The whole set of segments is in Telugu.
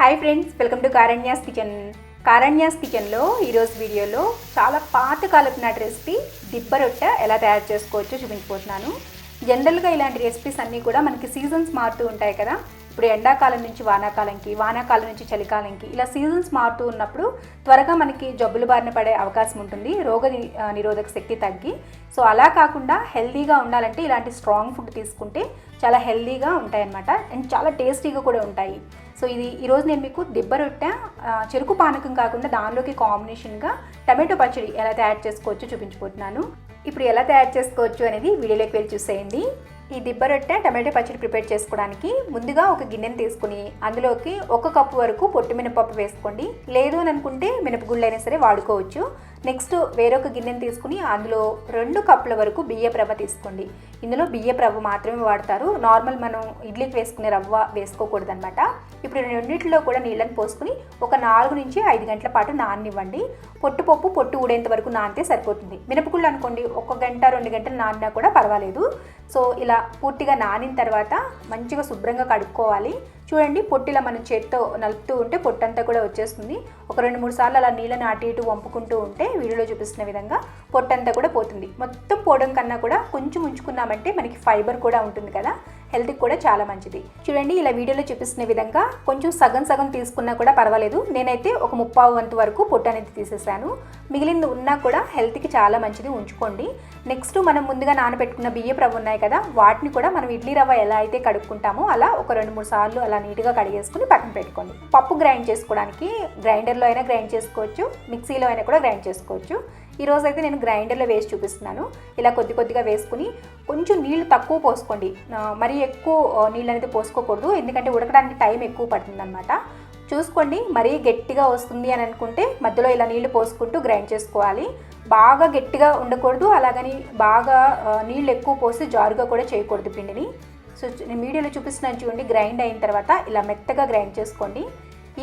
Hi friends, welcome to Karanya's kitchen. Karanya's కిచెన్లో ఈరోజు వీడియోలో చాలా పాతకాలపు నాటి రెసిపీ దిబ్బ రొట్టె ఎలా తయారు చేసుకోవచ్చో చూపించబోతున్నాను. జనరల్గా ఇలాంటి రెసిపీస్ అన్నీ కూడా మనకి సీజన్స్ మారుతూ ఉంటాయి కదా. ఇప్పుడు ఎండాకాలం నుంచి వానాకాలంకి, వానాకాలం నుంచి చలికాలంకి ఇలా సీజన్స్ మారుతూ ఉన్నప్పుడు త్వరగా మనకి జబ్బుల బారిన పడే అవకాశం ఉంటుంది, రోగ నిరోధక శక్తి తగ్గి. సో అలా కాకుండా హెల్తీగా ఉండాలంటే ఇలాంటి స్ట్రాంగ్ ఫుడ్ తీసుకుంటే చాలా హెల్తీగా ఉంటాయన్నమాట, అండ్ చాలా టేస్టీగా కూడా ఉంటాయి. సో ఈరోజు నేను మీకు దిబ్బ రొట్టె చెరుకు పానకం కాకుండా దానిలోకి కాంబినేషన్గా టమాటో పచ్చడి ఎలా తయారు చేసుకోవచ్చో చూపించబోతున్నాను. ఇప్పుడు ఎలా తయారు చేసుకోవచ్చు అనేది వీడియోలోకి వెళ్ళి చూసేయండి. ఈ దిబ్బ రొట్టె టమాటో పచ్చడి ప్రిపేర్ చేసుకోవడానికి ముందుగా ఒక గిన్నెని తీసుకుని అందులోకి 1 కప్పు వరకు పొట్టు మినపప్పు వేసుకోండి. లేదు అని అనుకుంటే మినపగుళ్ళు అయినా సరే వాడుకోవచ్చు. నెక్స్ట్ వేరొక గిన్నెని తీసుకుని అందులో 2 కప్పుల వరకు బియ్యపు రవ్వ తీసుకోండి. ఇందులో బియ్యపు రవ్వ మాత్రమే వాడతారు, నార్మల్ మనం ఇడ్లీకి వేసుకునే రవ్వ వేసుకోకూడదు అనమాట. ఇప్పుడు రెండింటిలో కూడా నీళ్ళని పోసుకుని ఒక 4 నుంచి 5 గంటల పాటు నాననివ్వండి. పొట్టు ఊడేంత వరకు నానితే సరిపోతుంది. మినపగుళ్ళు అనుకోండి 1 గంట 2 గంటలు నానినా కూడా పర్వాలేదు. సో ఇలా పూర్తిగా నానిన తర్వాత మంచిగా శుభ్రంగా కడుక్కోవాలి. చూడండి, పొట్టిలా మనం చేత్తో నలుపుతూ ఉంటే పొట్టంతా కూడా వచ్చేస్తుంది. ఒక 2-3 సార్లు అలా నీళ్ళని అటు ఇటు వంపుకుంటూ ఉంటే వీడియోలో చూపిస్తున్న విధంగా పొట్టంతా కూడా పోతుంది. మొత్తం పోవడం కన్నా కూడా కొంచెం ఉంచుకున్నామంటే మనకి ఫైబర్ కూడా ఉంటుంది కదా, హెల్త్కి కూడా చాలా మంచిది. చూడండి, ఇలా వీడియోలో చూపిస్తున్న విధంగా కొంచెం సగం తీసుకున్నా కూడా పర్వాలేదు. నేనైతే ఒక 3/4 వంతు వరకు పొట్టు అనేది తీసేసాను. మిగిలింది ఉన్నా కూడా హెల్త్కి చాలా మంచిది, ఉంచుకోండి. నెక్స్ట్ మనం ముందుగా నానబెట్టుకున్న బియ్యపు రవ్వ ఉన్నాయి కదా, వాటిని కూడా మనం ఇడ్లీ రవ్వ ఎలా అయితే కడుక్కుంటామో అలా ఒక 2-3 సార్లు అలా నీట్గా కడిగేసుకుని పక్కన పెట్టుకోండి. పప్పు గ్రైండ్ చేసుకోవడానికి గ్రైండర్లో అయినా గ్రైండ్ చేసుకోవచ్చు, మిక్సీలో అయినా కూడా గ్రైండ్ చేసుకోవచ్చు. ఈరోజు అయితే నేను గ్రైండర్లో వేసి చూపిస్తున్నాను. ఇలా కొద్దిగా వేసుకుని కొంచెం నీళ్ళు తక్కువ పోసుకోండి, మరీ ఎక్కువ నీళ్ళు అనేది పోసుకోకూడదు, ఎందుకంటే ఉడకడానికి టైం ఎక్కువ పడుతుంది అనమాట. చూసుకోండి, మరీ గట్టిగా వస్తుంది అని అనుకుంటే మధ్యలో ఇలా నీళ్లు పోసుకుంటూ గ్రైండ్ చేసుకోవాలి. బాగా గట్టిగా ఉండకూడదు, అలాగని బాగా నీళ్ళు ఎక్కువ పోసి జారుగా కూడా చేయకూడదు పిండిని. సో నేను వీడియోలో చూపిస్తున్నాను చూడండి, గ్రైండ్ అయిన తర్వాత ఇలా మెత్తగా గ్రైండ్ చేసుకోండి.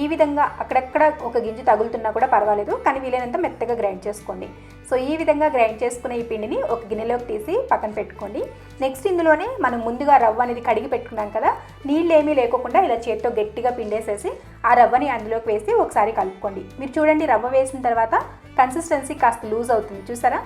ఈ విధంగా అక్కడక్కడ ఒక గింజ తగులుతున్నా కూడా పర్వాలేదు, కానీ వీలైనంత మెత్తగా గ్రైండ్ చేసుకోండి. సో ఈ విధంగా గ్రైండ్ చేసుకున్న ఈ పిండిని ఒక గిన్నెలోకి తీసి పక్కన పెట్టుకోండి. నెక్స్ట్ ఇందులోనే మనం ముందుగా రవ్వ అనేది కడిగి పెట్టుకున్నాం కదా, నీళ్ళు ఏమీ లేకుండా ఇలా చేత్తో గట్టిగా పిండేసేసి ఆ రవ్వని అందులోకి వేసి ఒకసారి కలుపుకోండి. మీరు చూడండి, రవ్వ వేసిన తర్వాత కన్సిస్టెన్సీ కాస్త లూజ్ అవుతుంది, చూసారా?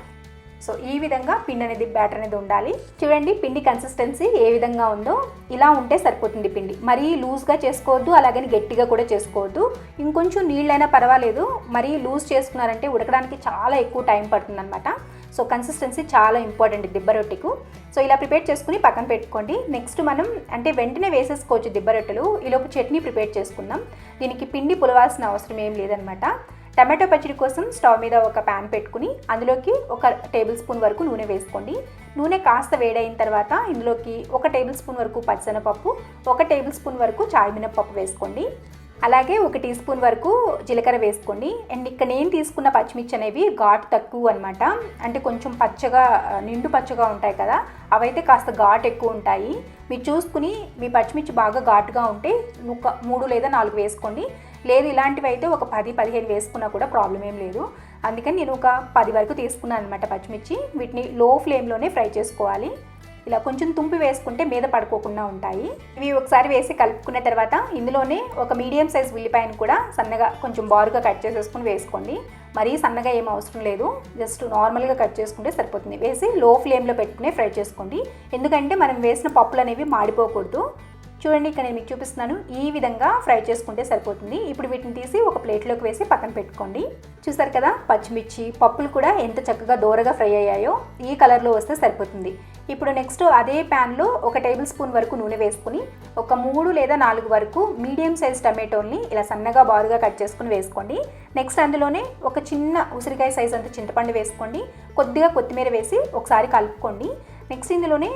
సో ఈ విధంగా పిండి అనేది బ్యాటర్ అనేది ఉండాలి. చూడండి, పిండి కన్సిస్టెన్సీ ఏ విధంగా ఉందో ఇలా ఉంటే సరిపోతుంది. పిండి మరీ లూజ్గా చేసుకోవద్దు, అలాగని గట్టిగా కూడా చేసుకోవద్దు. ఇంకొంచెం నీళ్ళైనా పర్వాలేదు, మరీ లూజ్ చేసుకున్నారంటే ఉడకడానికి చాలా ఎక్కువ టైం పడుతుంది అనమాట. సో కన్సిస్టెన్సీ చాలా ఇంపార్టెంట్ దిబ్బ రొట్టెకు. సో ఇలా ప్రిపేర్ చేసుకుని పక్కన పెట్టుకోండి. నెక్స్ట్ మనం అంటే వెంటనే వేసేసుకోవచ్చు దిబ్బ రొట్టెలు. ఈలోపు చట్నీ ప్రిపేర్ చేసుకుందాం. దీనికి పిండి పులవాల్సిన అవసరం ఏం లేదనమాట. టమాటో పచ్చడి కోసం స్టవ్ మీద ఒక ప్యాన్ పెట్టుకుని అందులోకి 1 టేబుల్ స్పూన్ వరకు నూనె వేసుకోండి. నూనె కాస్త వేడైన తర్వాత ఇందులోకి 1 టేబుల్ స్పూన్ వరకు పచ్చెనపప్పు, 1 టేబుల్ స్పూన్ వరకు చాయమినపప్పు వేసుకోండి. అలాగే 1 టీ స్పూన్ వరకు జీలకర్ర వేసుకోండి. అండ్ ఇక్కడ నేను తీసుకున్న పచ్చిమిర్చి అనేవి ఘాటు తక్కువ అనమాట, అంటే కొంచెం పచ్చగా నిండు పచ్చగా ఉంటాయి కదా, అవైతే కాస్త ఘాటు ఎక్కువ ఉంటాయి. మీరు చూసుకుని మీ పచ్చిమిర్చి బాగా ఘాటుగా ఉంటే 3 లేదా 4 వేసుకోండి. లేదు ఇలాంటివి అయితే ఒక 10-15 వేసుకున్నా కూడా ప్రాబ్లం ఏం లేదు. అందుకని నేను ఒక 10 వరకు తీసుకున్నాను అనమాట పచ్చిమిర్చి. వీటిని లో ఫ్లేమ్లోనే ఫ్రై చేసుకోవాలి. ఇలా కొంచెం తుంపి వేసుకుంటే మీద పడుకోకుండా ఉంటాయి. ఇవి ఒకసారి వేసి కలుపుకున్న తర్వాత ఇందులోనే ఒక మీడియం సైజ్ ఉల్లిపాయను కూడా సన్నగా కొంచెం బారుగా కట్ చేసేసుకుని వేసుకోండి. మరీ సన్నగా ఏం అవసరం లేదు, జస్ట్ నార్మల్గా కట్ చేసుకుంటే సరిపోతుంది. వేసి లో ఫ్లేమ్లో పెట్టుకునే ఫ్రై చేసుకోండి, ఎందుకంటే మనం వేసిన పప్పులు అనేవి మాడిపోకూడదు. చూడండి, ఇక్కడ నేను మీకు చూపిస్తున్నాను, ఈ విధంగా ఫ్రై చేసుకుంటే సరిపోతుంది. ఇప్పుడు వీటిని తీసి ఒక ప్లేట్లోకి వేసి పక్కన పెట్టుకోండి. చూసారు కదా, పచ్చిమిర్చి పప్పులు కూడా ఎంత చక్కగా దోరగా ఫ్రై అయ్యాయో, ఈ కలర్లో వస్తే సరిపోతుంది. ఇప్పుడు నెక్స్ట్ అదే ప్యాన్లో 1 టేబుల్ స్పూన్ వరకు నూనె వేసుకుని ఒక 3 లేదా 4 వరకు మీడియం సైజ్ టమాటోల్ని ఇలా సన్నగా బారుగా కట్ చేసుకుని వేసుకోండి. నెక్స్ట్ అందులోనే ఒక చిన్న ఉసిరికాయ సైజ్ అంత చింతపండు వేసుకోండి. కొద్దిగా కొత్తిమీర వేసి ఒకసారి కలుపుకోండి. నెక్స్ట్ ఇందులోనే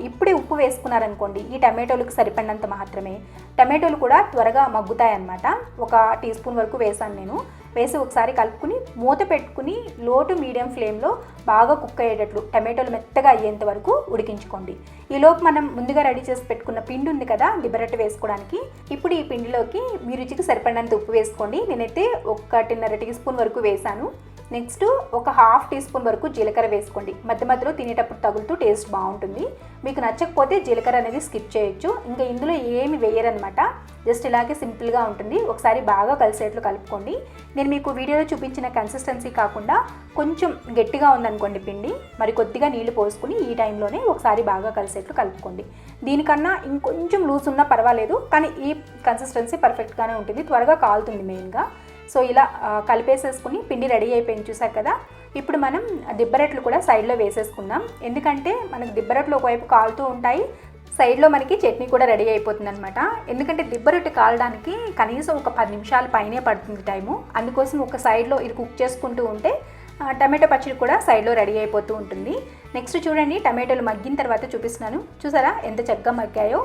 ఇప్పుడే ఉప్పు వేసుకున్నారనుకోండి, ఈ టమాటోలకు సరిపడినంత మాత్రమే. టమాటోలు కూడా త్వరగా మగ్గుతాయి అన్నమాట. 1 టీ స్పూన్ వరకు వేసాను నేను. వేసి ఒకసారి కలుపుకుని మూత పెట్టుకుని లో టు మీడియం ఫ్లేమ్లో బాగా కుక్ అయ్యేటట్లు టమాటోలు మెత్తగా అయ్యేంత వరకు ఉడికించుకోండి. ఈలోపు మనం ముందుగా రెడీ చేసి పెట్టుకున్న పిండి ఉంది కదా దిబ్బ రొట్టె వేసుకోవడానికి, ఇప్పుడు ఈ పిండిలోకి మీ రుచికి సరిపడినంత ఉప్పు వేసుకోండి. నేనైతే 1.5 టీ స్పూన్ వరకు వేసాను. నెక్స్ట్ ఒక 1/2 టీ స్పూన్ వరకు జీలకర్ర వేసుకోండి. మధ్య మధ్యలో తినేటప్పుడు తగులుతూ టేస్ట్ బాగుంటుంది. మీకు నచ్చకపోతే జీలకర్ర అనేది స్కిప్ చేయొచ్చు. ఇంకా ఇందులో ఏమి వేయరనమాట, జస్ట్ ఇలాగే సింపుల్గా ఉంటుంది. ఒకసారి బాగా కలిసేట్లు కలుపుకోండి. నేను మీకు వీడియోలో చూపించిన కన్సిస్టెన్సీ కాకుండా కొంచెం గట్టిగా ఉందనుకోండి పిండి, మరి కొద్దిగా నీళ్లు పోసుకుని ఈ టైంలోనే ఒకసారి బాగా కలిసేట్లు కలుపుకోండి. దీనికన్నా ఇంకొంచెం లూజ్ ఉన్నా పర్వాలేదు, కానీ ఈ కన్సిస్టెన్సీ పర్ఫెక్ట్గానే ఉంటుంది, త్వరగా కాలుతుంది మెయిన్గా. సో ఇలా కలిపేసేసుకుని పిండి రెడీ అయిపోయింది, చూసారు కదా. ఇప్పుడు మనం దిబ్బరొట్టెలు కూడా సైడ్లో వేసేసుకుందాం, ఎందుకంటే మనకు దిబ్బరొట్టెలు ఒకవైపు కాలుతూ ఉంటాయి, సైడ్లో మనకి చట్నీ కూడా రెడీ అయిపోతుంది అనమాట. ఎందుకంటే దిబ్బరొట్టె కాలడానికి కనీసం ఒక 10 నిమిషాల పైనే పడుతుంది టైము. అందుకోసం ఒక సైడ్లో ఇది కుక్ చేసుకుంటూ ఉంటే టమాటో పచ్చడి కూడా సైడ్లో రెడీ అయిపోతూ ఉంటుంది. నెక్స్ట్ చూడండి, టమాటోలు మగ్గిన తర్వాత చూపిస్తున్నాను, చూసారా ఎంత చక్కగా మగ్గాయో.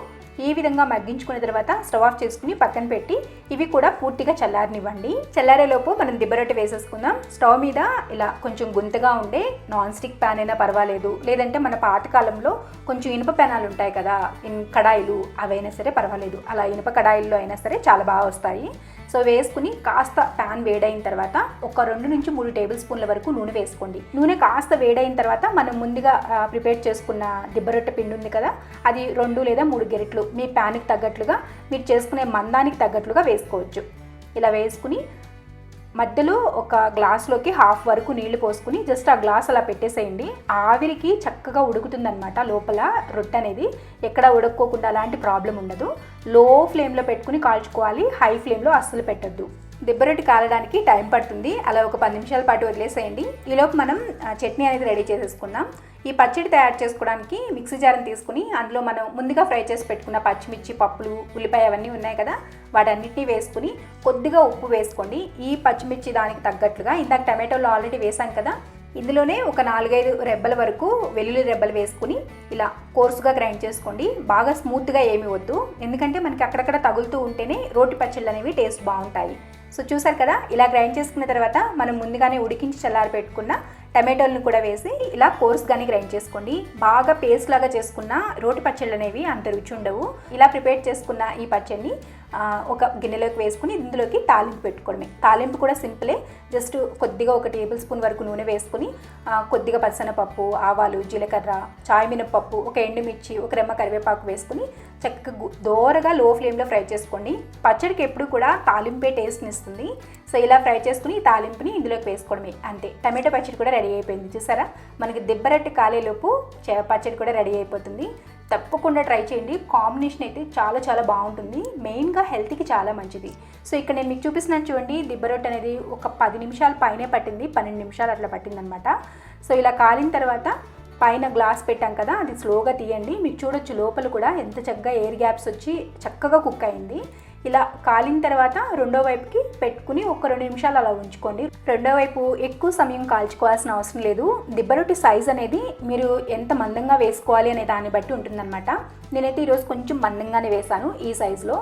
ఈ విధంగా మగ్గించుకున్న తర్వాత స్టవ్ ఆఫ్ చేసుకుని పక్కన పెట్టి ఇవి కూడా పూర్తిగా చల్లారనివ్వండి. చల్లారేలోపు మనం దిబ్బరొట్టె వేసేసుకుందాం. స్టవ్ మీద ఇలా కొంచెం గుంతగా ఉండే నాన్ స్టిక్ ప్యాన్ అయినా పర్వాలేదు, లేదంటే మన పాతకాలంలో కొంచెం ఇనుప ప్యానాలు ఉంటాయి కదా, కడాయిలు, అవైనా సరే పర్వాలేదు. అలా ఇనుప కడాయిల్లో అయినా సరే చాలా బాగా వస్తాయి. సో వేసుకుని కాస్త ప్యాన్ వేడైన తర్వాత ఒక 2 నుంచి 3 టేబుల్ స్పూన్ల వరకు నూనె వేసుకోండి. నూనె కాస్త వేడైన తర్వాత మనం ముందుగా ప్రిపేర్ చేసుకున్న దిబ్బరొట్టె పిండి ఉంది కదా, అది 2 లేదా 3 గెరిట్లు మీ ప్యాన్కి తగ్గట్లుగా, మీరు చేసుకునే మందానికి తగ్గట్లుగా వేసుకోవచ్చు. ఇలా వేసుకుని మధ్యలో ఒక గ్లాస్లోకి హాఫ్ వరకు నీళ్లు పోసుకుని జస్ట్ ఆ గ్లాస్ అలా పెట్టేసేయండి. ఆవిరికి చక్కగా ఉడుకుతుందనమాట లోపల రొట్టె అనేది, ఎక్కడ ఉడక్కోకుండా అలాంటి ప్రాబ్లం ఉండదు. లో ఫ్లేమ్లో పెట్టుకుని కాల్చుకోవాలి, హై ఫ్లేమ్లో అస్సలు పెట్టద్దు. దిబ్బరొట్టె కాలడానికి టైం పడుతుంది, అలా ఒక 10 నిమిషాల పాటు వదిలేసేయండి. ఈలోపు మనం చట్నీ అనేది రెడీ చేసేసుకుందాం. ఈ పచ్చడి తయారు చేసుకోవడానికి మిక్సీ జార్ని తీసుకుని అందులో మనం ముందుగా ఫ్రై చేసి పెట్టుకున్న పచ్చిమిర్చి, పప్పులు, ఉల్లిపాయ అవన్నీ ఉన్నాయి కదా, వాటన్నిటిని వేసుకుని కొద్దిగా ఉప్పు వేసుకోండి. ఈ పచ్చిమిర్చి దానికి తగ్గట్లుగా, ఇందాక టమాటోలో ఆల్రెడీ వేసాం కదా, ఇందులోనే ఒక 4-5 రెబ్బల వరకు వెల్లుల్లి రెబ్బలు వేసుకుని ఇలా కోర్సుగా గ్రైండ్ చేసుకోండి. బాగా స్మూత్గా ఏమి వద్దు, ఎందుకంటే మనకి అక్కడక్కడ తగులుతూ ఉంటేనే రోటి పచ్చళ్ళు అనేవి టేస్ట్ బాగుంటాయి. సో చూసారు కదా, ఇలా గ్రైండ్ చేసుకున్న తర్వాత మనం ముందుగానే ఉడికించి చల్లారి పెట్టుకున్న టమాటోలను కూడా వేసి ఇలా కోర్స్గానే గ్రైండ్ చేసుకోండి. బాగా పేస్ట్ లాగా చేసుకున్న రోటి పచ్చళ్ళు అనేవి అంత రుచి ఉండవు. ఇలా ప్రిపేర్ చేసుకున్న ఈ పచ్చడిని ఒక గిన్నెలోకి వేసుకుని ఇందులోకి తాలింపు పెట్టుకోవడమే. తాలింపు కూడా సింపులే, జస్ట్ కొద్దిగా 1 టేబుల్ స్పూన్ వరకు నూనె వేసుకుని కొద్దిగా పచ్చనపప్పు, ఆవాలు, జీలకర్ర, చాయ్ మినపప్పు, ఒక ఎండుమిర్చి, ఒక రెమ్మ కరివేపాకు వేసుకుని చక్కగా దోరగా లో ఫ్లేమ్లో ఫ్రై చేసుకోండి. పచ్చడికి ఎప్పుడు కూడా తాలింపే టేస్ట్ని ఇస్తుంది. సో ఇలా ఫ్రై చేసుకుని ఈ తాలింపుని ఇందులోకి వేసుకోవడమే, అంతే. టమాటో పచ్చడి కూడా రెడీ అయిపోయింది, చూసారా. మనకి దిబ్బరొట్టె కాలేలోపు పచ్చడి కూడా రెడీ అయిపోతుంది. తప్పకుండా ట్రై చేయండి, కాంబినేషన్ అయితే చాలా చాలా బాగుంటుంది, మెయిన్గా హెల్త్కి చాలా మంచిది. సో ఇక్కడ నేను మీకు చూపిస్తున్నాను చూడండి, దిబ్బరొట్టె అనేది ఒక 10 నిమిషాల పైనే పట్టింది, 12 నిమిషాలు అట్లా పట్టిందనమాట. సో ఇలా కాలిన తర్వాత పైన గ్లాస్ పెట్టాం కదా, అది స్లోగా తీయండి. మీకు చూడొచ్చు లోపల కూడా ఎంత చక్కగా ఎయిర్ గ్యాప్స్ వచ్చి చక్కగా కుక్ అయింది. ఇలా కాలిన తర్వాత రెండో వైపుకి పెట్టుకుని ఒక 2 నిమిషాలు అలా ఉంచుకోండి. రెండో వైపు ఎక్కువ సమయం కాల్చుకోవాల్సిన అవసరం లేదు. దిబ్బరొట్టె సైజ్ అనేది మీరు ఎంత మందంగా వేసుకోవాలి అనే దాన్ని బట్టి ఉంటుందన్నమాట. నేనైతే ఈరోజు కొంచెం మందంగానే వేశాను ఈ సైజులో.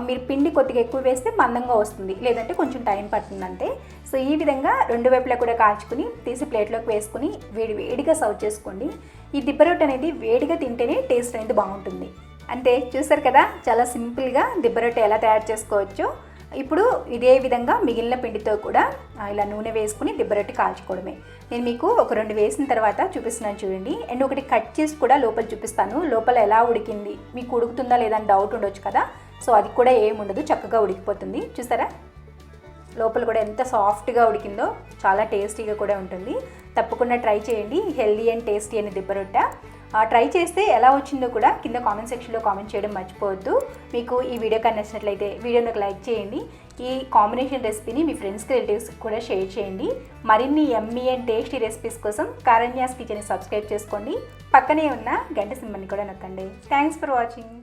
మీరు పిండి కొద్దిగా ఎక్కువ వేస్తే మందంగా వస్తుంది, లేదంటే కొంచెం టైం పడుతుందంటే. సో ఈ విధంగా 2 వైపులా కూడా కాల్చుకుని తీసి ప్లేట్లోకి వేసుకుని వేడిగా సర్వ్ చేసుకోండి. ఈ దిబ్బరొట్టె అనేది వేడిగా తింటేనే టేస్ట్ అనేది బాగుంటుంది. అంతే, చూసారు కదా, చాలా సింపుల్గా దిబ్బరొట్టె ఎలా తయారు చేసుకోవచ్చో. ఇప్పుడు ఇదే విధంగా మిగిలిన పిండితో కూడా ఇలా నూనె వేసుకుని దిబ్బరొట్టె కాల్చుకోవడమే. నేను మీకు ఒక 2 వేసిన తర్వాత చూపిస్తున్నాను చూడండి, అండ్ ఒకటి కట్ చేసి కూడా లోపల చూపిస్తాను. లోపల ఎలా ఉడికింది, మీకు ఉడుకుతుందా లేదా అని డౌట్ ఉండొచ్చు కదా, సో అది కూడా ఏముండదు, చక్కగా ఉడికిపోతుంది. చూసారా లోపల కూడా ఎంత సాఫ్ట్గా ఉడికిందో, చాలా టేస్టీగా కూడా ఉంటుంది. తప్పకుండా ట్రై చేయండి, హెల్దీ అండ్ టేస్టీ అని దిబ్బరొట్టె. ట్రై చేస్తే ఎలా వచ్చిందో కూడా కింద కామెంట్ సెక్షన్లో కామెంట్ చేయడం మర్చిపోవద్దు. మీకు ఈ వీడియో కానీ నచ్చినట్లయితే వీడియోని ఒక లైక్ చేయండి. ఈ కాంబినేషన్ రెసిపీని మీ ఫ్రెండ్స్కి, రిలేటివ్స్కి కూడా షేర్ చేయండి. మరిన్ని యమ్మీ అండ్ టేస్టీ రెసిపీస్ కోసం కారణ్యాస్ కిచెన్ని సబ్స్క్రైబ్ చేసుకోండి. పక్కనే ఉన్న గంట సింబల్ని కూడా నొక్కండి. Thanks for watching.